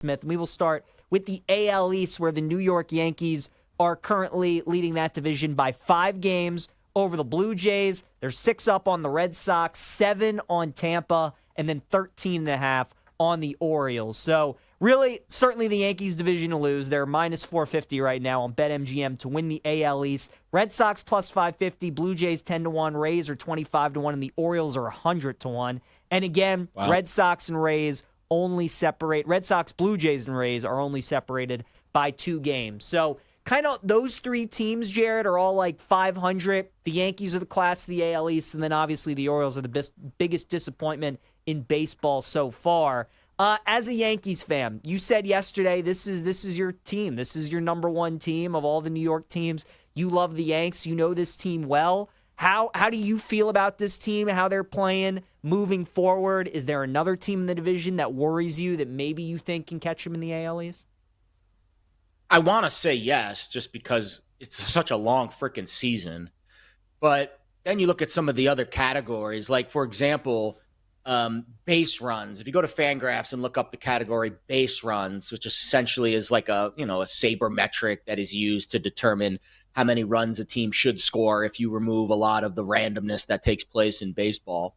Smith. And we will start with the AL East, where the New York Yankees are currently leading that division by 5 games over the Blue Jays. They're 6 up on the Red Sox, 7 on Tampa, and then 13.5 on the Orioles. So really, certainly the Yankees division to lose. They're minus 450 right now on BetMGM to win the AL East. Red Sox plus 550, Blue Jays 10-1, Rays are 25-1, and the Orioles are 100-1. And again, Wow. Red Sox, Blue Jays, and Rays are only separated by 2 games. So kind of those 3 teams, Jared, are all like 500. The Yankees are the class of the AL East, and then obviously the Orioles are the biggest disappointment in baseball so far. As a Yankees fan, you said yesterday this is your team. This is your number 1 team of all the New York teams. You love the Yanks. You know this team well. How do you feel about this team, how they're playing moving forward? Is there another team in the division that worries you that maybe you think can catch them in the AL East? I want to say yes, just because it's such a long freaking season. But then you look at some of the other categories, like, for example, base runs. If you go to Fangraphs and look up the category base runs, which essentially is like a saber metric that is used to determine how many runs a team should score if you remove a lot of the randomness that takes place in baseball.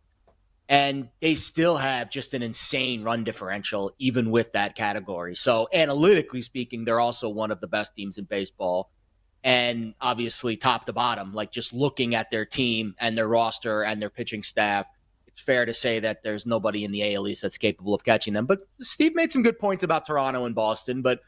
And they still have just an insane run differential, even with that category. So analytically speaking, they're also one of the best teams in baseball. And obviously top to bottom, like just looking at their team and their roster and their pitching staff, it's fair to say that there's nobody in the AL East that's capable of catching them. But Steve made some good points about Toronto and Boston, but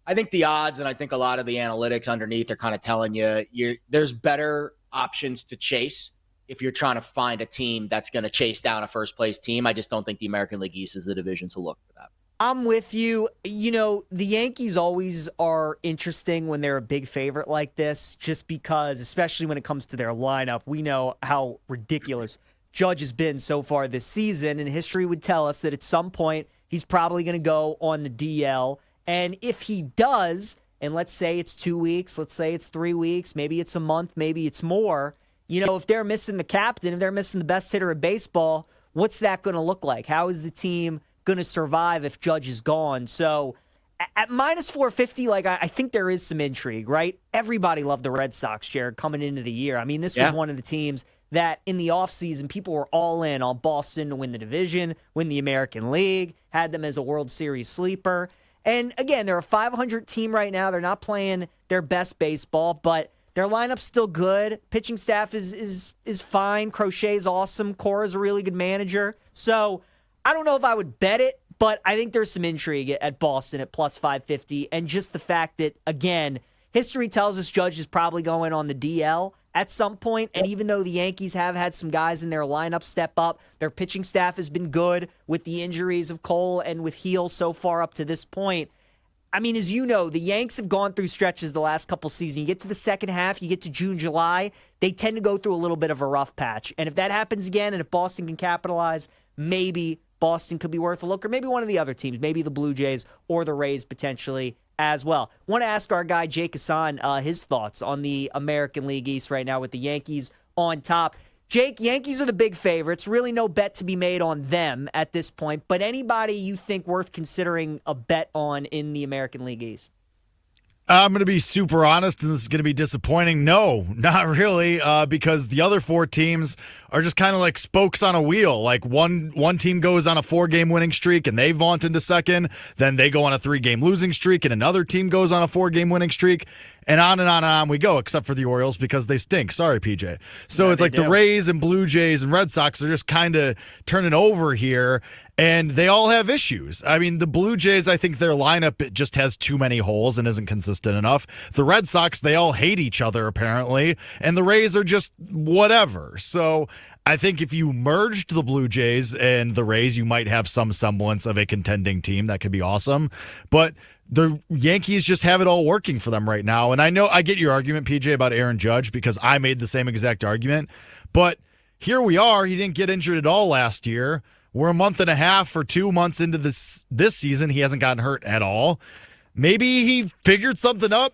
I think the odds and I think a lot of the analytics underneath are kind of telling you there's better options to chase if you're trying to find a team that's going to chase down a first-place team. I just don't think the American League East is the division to look for that. I'm with you. You know, the Yankees always are interesting when they're a big favorite like this, just because, especially when it comes to their lineup, we know how ridiculous Judge has been so far this season, and history would tell us that at some point he's probably going to go on the DL. And if he does, and let's say it's 2 weeks, let's say it's 3 weeks, maybe it's a month, maybe it's more, if they're missing the captain, if they're missing the best hitter in baseball, what's that going to look like? How is the team going to survive if Judge is gone? So at minus 450, I think there is some intrigue, right? Everybody loved the Red Sox, Jared, coming into the year. I mean, this was one of the teams that in the offseason, people were all in on Boston to win the division, win the American League, had them as a World Series sleeper. And again, they're a 500 team right now. They're not playing their best baseball, but their lineup's still good. Pitching staff is fine. Crochet's awesome. Cora's a really good manager. So I don't know if I would bet it, but I think there's some intrigue at Boston at plus 550. And just the fact that, again, history tells us Judge is probably going on the DL at some point. And even though the Yankees have had some guys in their lineup step up, their pitching staff has been good with the injuries of Cole and with Heel so far up to this point. I mean, as you know, the Yanks have gone through stretches the last couple seasons. You get to the second half, you get to June, July, they tend to go through a little bit of a rough patch. And if that happens again, and if Boston can capitalize, maybe Boston could be worth a look, or maybe one of the other teams, maybe the Blue Jays or the Rays potentially as well. Want to ask our guy Jake Hassan his thoughts on the American League East right now with the Yankees on top. Jake, Yankees are the big favorites. Really no bet to be made on them at this point, but anybody you think worth considering a bet on in the American League East? I'm going to be super honest, and this is going to be disappointing. No, not really, because the other 4 teams are just kind of like spokes on a wheel. Like one team goes on a 4-game winning streak, and they vaunt into second. Then they go on a 3-game losing streak, and another team goes on a 4-game winning streak. And on and on and on we go, except for the Orioles because they stink. Sorry, PJ. So it's like the Rays and Blue Jays and Red Sox are just kind of turning over here, and they all have issues. I mean, the Blue Jays, I think their lineup it just has too many holes and isn't consistent enough. The Red Sox, they all hate each other apparently, and the Rays are just whatever. So I think if you merged the Blue Jays and the Rays, you might have some semblance of a contending team. That could be awesome. But the Yankees just have it all working for them right now. And I know I get your argument, PJ, about Aaron Judge because I made the same exact argument. But here we are. He didn't get injured at all last year. We're a month and a half or 2 months into this season. He hasn't gotten hurt at all. Maybe he figured something out.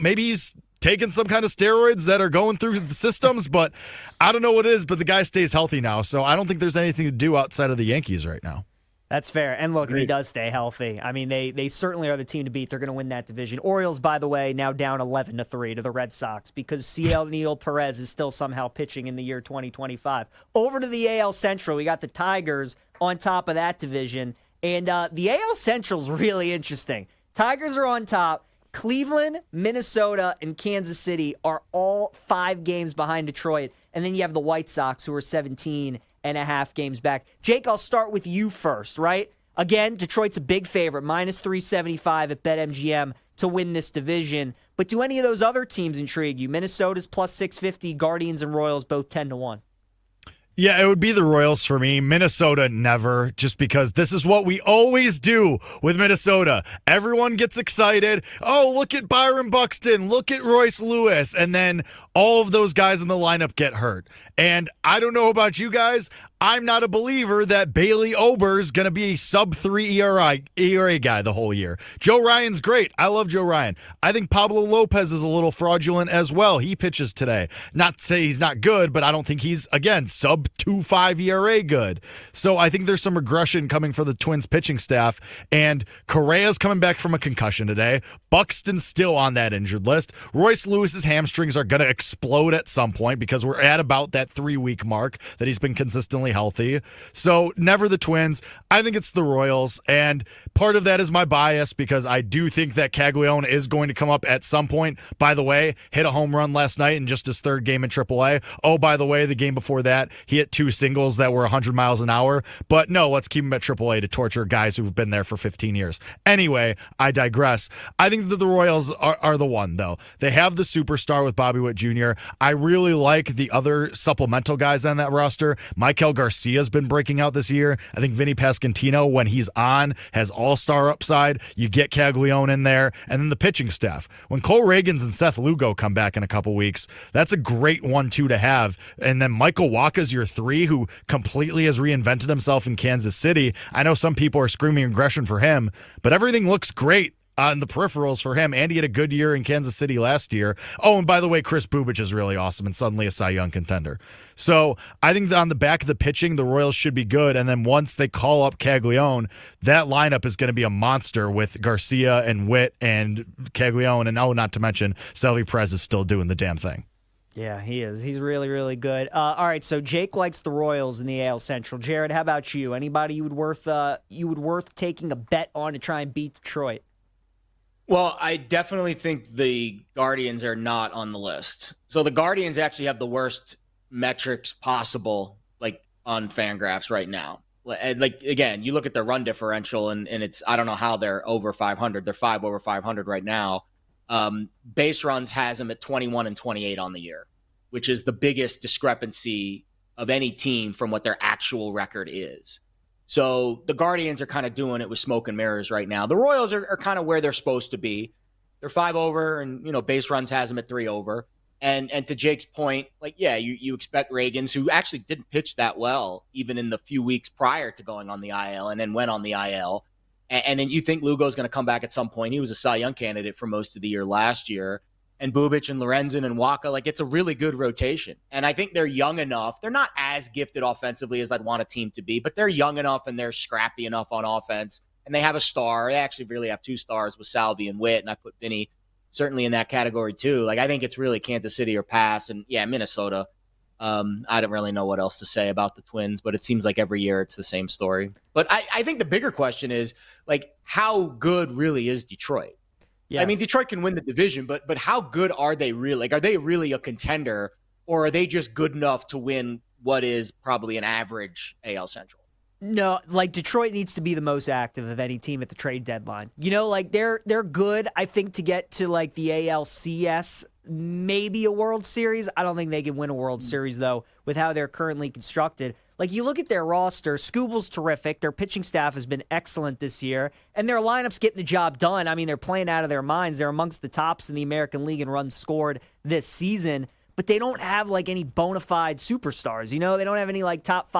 Maybe he's taking some kind of steroids that are going through the systems, but I don't know what it is, but the guy stays healthy now. So I don't think there's anything to do outside of the Yankees right now. That's fair. And look, if he Agreed. does stay healthy, I mean, they certainly are the team to beat. They're going to win that division. Orioles, by the way, now down 11-3 to the Red Sox because CL Neil Perez is still somehow pitching in the year 2025. Over to the AL Central, we got the Tigers on top of that division. And the AL Central is really interesting. Tigers are on top. Cleveland, Minnesota, and Kansas City are all 5 games behind Detroit. And then you have the White Sox, who are 17.5 games back. Jake, I'll start with you first, right? Again, Detroit's a big favorite, minus 375 at BetMGM to win this division. But do any of those other teams intrigue you? Minnesota's plus 650, Guardians and Royals both 10-1. Yeah, it would be the Royals for me. Minnesota, never, just because this is what we always do with Minnesota. Everyone gets excited. Oh, look at Byron Buxton. Look at Royce Lewis. And then all of those guys in the lineup get hurt. And I don't know about you guys. I'm not a believer that Bailey Ober's going to be a sub-3 ERA guy the whole year. Joe Ryan's great. I love Joe Ryan. I think Pablo Lopez is a little fraudulent as well. He pitches today. Not to say he's not good, but I don't think he's, again, sub-2.5 ERA good. So I think there's some regression coming for the Twins pitching staff. And Correa's coming back from a concussion today. Buxton's still on that injured list. Royce Lewis's hamstrings are going to explode at some point because we're at about that 3-week mark that he's been consistently healthy. So never the Twins. I think it's the Royals, and part of that is my bias because I do think that Caglione is going to come up at some point. By the way, hit a home run last night in just his 3rd game in AAA. Oh, by the way, the game before that, he hit 2 singles that were 100 miles an hour. But no, let's keep him at AAA to torture guys who've been there for 15 years. Anyway, I digress. I think that the Royals are the one, though. They have the superstar with Bobby Witt Jr. I really like the other supplemental guys on that roster. Maikel Garcia's been breaking out this year. I think Vinny Pasquantino, when he's on, has all-star upside. You get Caglione in there, and then the pitching staff. When Cole Reagans and Seth Lugo come back in a couple weeks, that's a great 1-2 to have. And then Michael Wacha's your 3, who completely has reinvented himself in Kansas City. I know some people are screaming aggression for him, but everything looks great on the peripherals for him, and he had a good year in Kansas City last year. Oh, and by the way, Chris Bubich is really awesome and suddenly a Cy Young contender. So I think that on the back of the pitching, the Royals should be good, and then once they call up Caglione, that lineup is going to be a monster with Garcia and Witt and Caglione, and not to mention Salvi Perez is still doing the damn thing. Yeah, he is. He's really, really good. All right, so Jake likes the Royals in the AL Central. Jared, how about you? Anybody you would worth taking a bet on to try and beat Detroit? Well, I definitely think the Guardians are not on the list. So the Guardians actually have the worst metrics possible, like on Fangraphs right now. Like, again, you look at their run differential, and it's, I don't know how they're over 500. They're 5 over 500 right now. Base runs has them at 21 and 28 on the year, which is the biggest discrepancy of any team from what their actual record is. So the Guardians are kind of doing it with smoke and mirrors right now. The Royals are kind of where they're supposed to be. They're 5 over, and base runs has them at 3 over. And to Jake's point, like, yeah, you expect Reagans, who actually didn't pitch that well even in the few weeks prior to going on the IL, and then went on the IL. And then you think Lugo's going to come back at some point. He was a Cy Young candidate for most of the year last year. And Bubich and Lorenzen and Wacha, like, it's a really good rotation. And I think they're young enough. They're not as gifted offensively as I'd want a team to be, but they're young enough and they're scrappy enough on offense. And they have a star. They actually really have 2 stars with Salvi and Witt, and I put Vinny certainly in that category too. Like, I think it's really Kansas City or pass. And yeah, Minnesota. I don't really know what else to say about the Twins, but it seems like every year it's the same story. But I think the bigger question is, like, how good really is Detroit? Yes. I mean, Detroit can win the division, but how good are they really? Like, are they really a contender, or are they just good enough to win what is probably an average AL Central? No, like, Detroit needs to be the most active of any team at the trade deadline. Like, they're good, I think, to get to, like, the ALCS, maybe a World Series. I don't think they can win a World Series, though, with how they're currently constructed. Like, you look at their roster, Skubal's terrific. Their pitching staff has been excellent this year, and their lineup's getting the job done. I mean, they're playing out of their minds. They're amongst the tops in the American League in runs scored this season, but they don't have, like, any bona fide superstars. They don't have any, like, top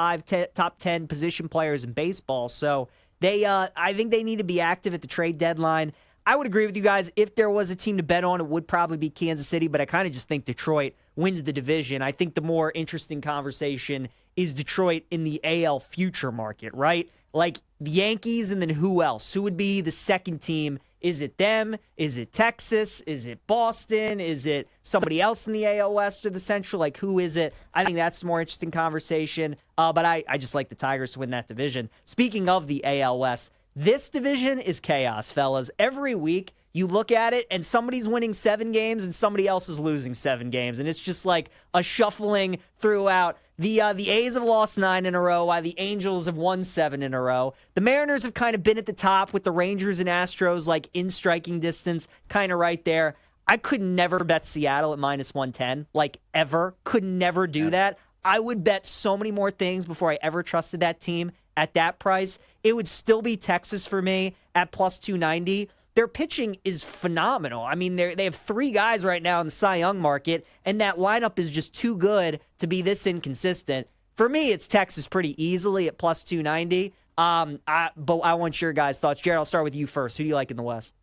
10 position players in baseball. So I think they need to be active at the trade deadline. I would agree with you guys. If there was a team to bet on, it would probably be Kansas City, but I kind of just think Detroit wins the division. I think the more interesting conversation is Detroit in the AL future market, right? Like the Yankees and then who else? Who would be the second team? Is it them? Is it Texas? Is it Boston? Is it somebody else in the AL West or the Central? Like, who is it? I think that's a more interesting conversation. But I just like the Tigers to win that division. Speaking of the AL West, this division is chaos, fellas. Every week, you look at it and somebody's winning 7 games and somebody else is losing 7 games. And it's just like a shuffling throughout. The A's have lost 9 in a row, while the Angels have won 7 in a row. The Mariners have kind of been at the top with the Rangers and Astros like in striking distance, kind of right there. I could never bet Seattle at -110, like ever. Could never do that. I would bet so many more things before I ever trusted that team at that price. It would still be Texas for me at +290. Their pitching is phenomenal. I mean, they have 3 guys right now in the Cy Young market, and that lineup is just too good to be this inconsistent. For me, it's Texas pretty easily at +290. But I want your guys' thoughts. Jared, I'll start with you first. Who do you like in the West?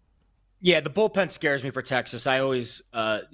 Yeah, the bullpen scares me for Texas. I always, kind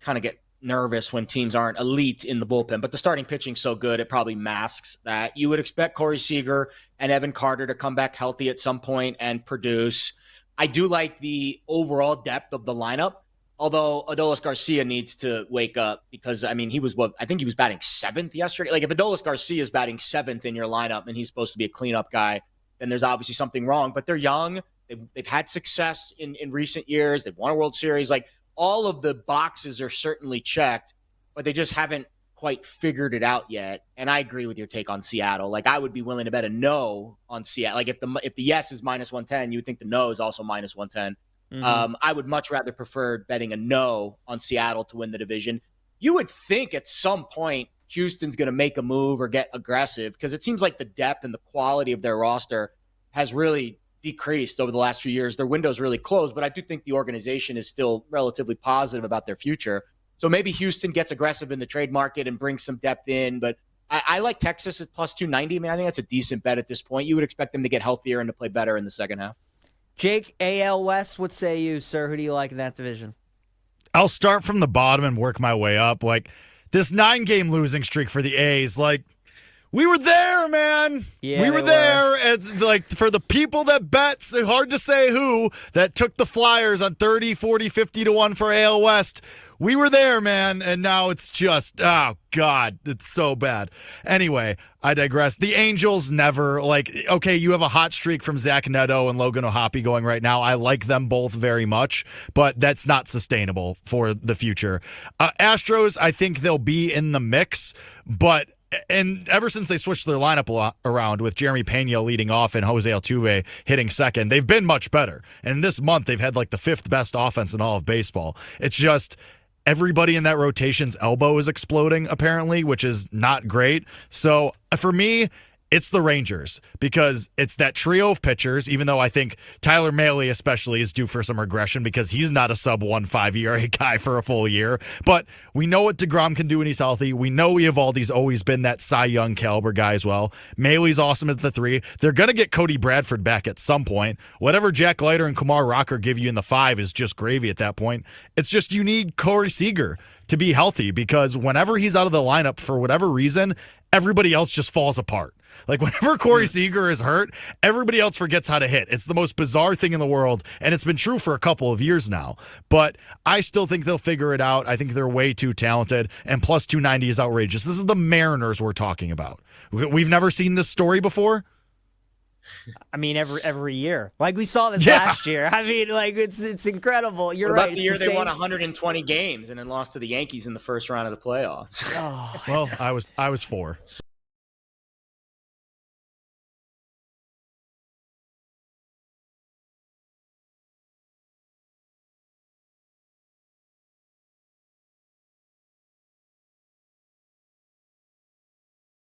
of get nervous when teams aren't elite in the bullpen, but the starting pitching's so good, it probably masks that. You would expect Corey Seager and Evan Carter to come back healthy at some point and produce. I do like the overall depth of the lineup, although Adolis Garcia needs to wake up because, I mean, I think he was batting 7th yesterday. Like, if Adolis Garcia is batting 7th in your lineup and he's supposed to be a cleanup guy, then there's obviously something wrong. But they're young. They've had success in recent years. They've won a World Series. Like, all of the boxes are certainly checked, but they just haven't quite figured it out yet. And I agree with your take on Seattle. Like, I would be willing to bet a no on Seattle. Like, if the yes is -110, you would think the no is also -110. Mm-hmm. I would much rather prefer betting a no on Seattle to win the division. You would think at some point Houston's going to make a move or get aggressive, because it seems like the depth and the quality of their roster has really decreased over the last few years. Their window's really closed, but I do think the organization is still relatively positive about their future. So maybe Houston gets aggressive in the trade market and brings some depth in. But I like Texas at +290. I mean, I think that's a decent bet at this point. You would expect them to get healthier and to play better in the second half. Jake, AL West, what say you, sir? Who do you like in that division? I'll start from the bottom and work my way up. Like, this 9-game losing streak for the A's, like, we were there, man. Yeah, we were there. And, like, for the people that bet, it's hard to say who, that took the Flyers on 30, 40, 50 to 1 for AL West. We were there, man, and now it's just, oh, God, it's so bad. Anyway, I digress. The Angels never, like, okay, you have a hot streak from Zach Neto and Logan O'Hoppe going right now. I like them both very much, but that's not sustainable for the future. Astros, I think they'll be in the mix, but and ever since they switched their lineup around with Jeremy Pena leading off and Jose Altuve hitting second, they've been much better. And this month, they've had like the 5th best offense in all of baseball. It's just everybody in that rotation's elbow is exploding, apparently, which is not great. So for me, it's the Rangers, because it's that trio of pitchers, even though I think Tyler Mahle especially is due for some regression because he's not a sub-1.5 ERA guy for a full year. But we know what DeGrom can do when he's healthy. We know Eovaldi's always been that Cy Young caliber guy as well. Mahle's awesome at the 3. They're going to get Cody Bradford back at some point. Whatever Jack Leiter and Kumar Rocker give you in the 5 is just gravy at that point. It's just you need Corey Seager to be healthy, because whenever he's out of the lineup for whatever reason, everybody else just falls apart. Like, whenever Corey Seager is hurt, everybody else forgets how to hit. It's the most bizarre thing in the world, and it's been true for a couple of years now. But I still think they'll figure it out. I think they're way too talented, and +290 is outrageous. This is the Mariners we're talking about. We've never seen this story before. I mean, every year. Like, we saw this last year. I mean, like, it's incredible. You're what right. about the year they won 120 games and then lost to the Yankees in the first round of the playoffs? Oh, well, I was 4. So.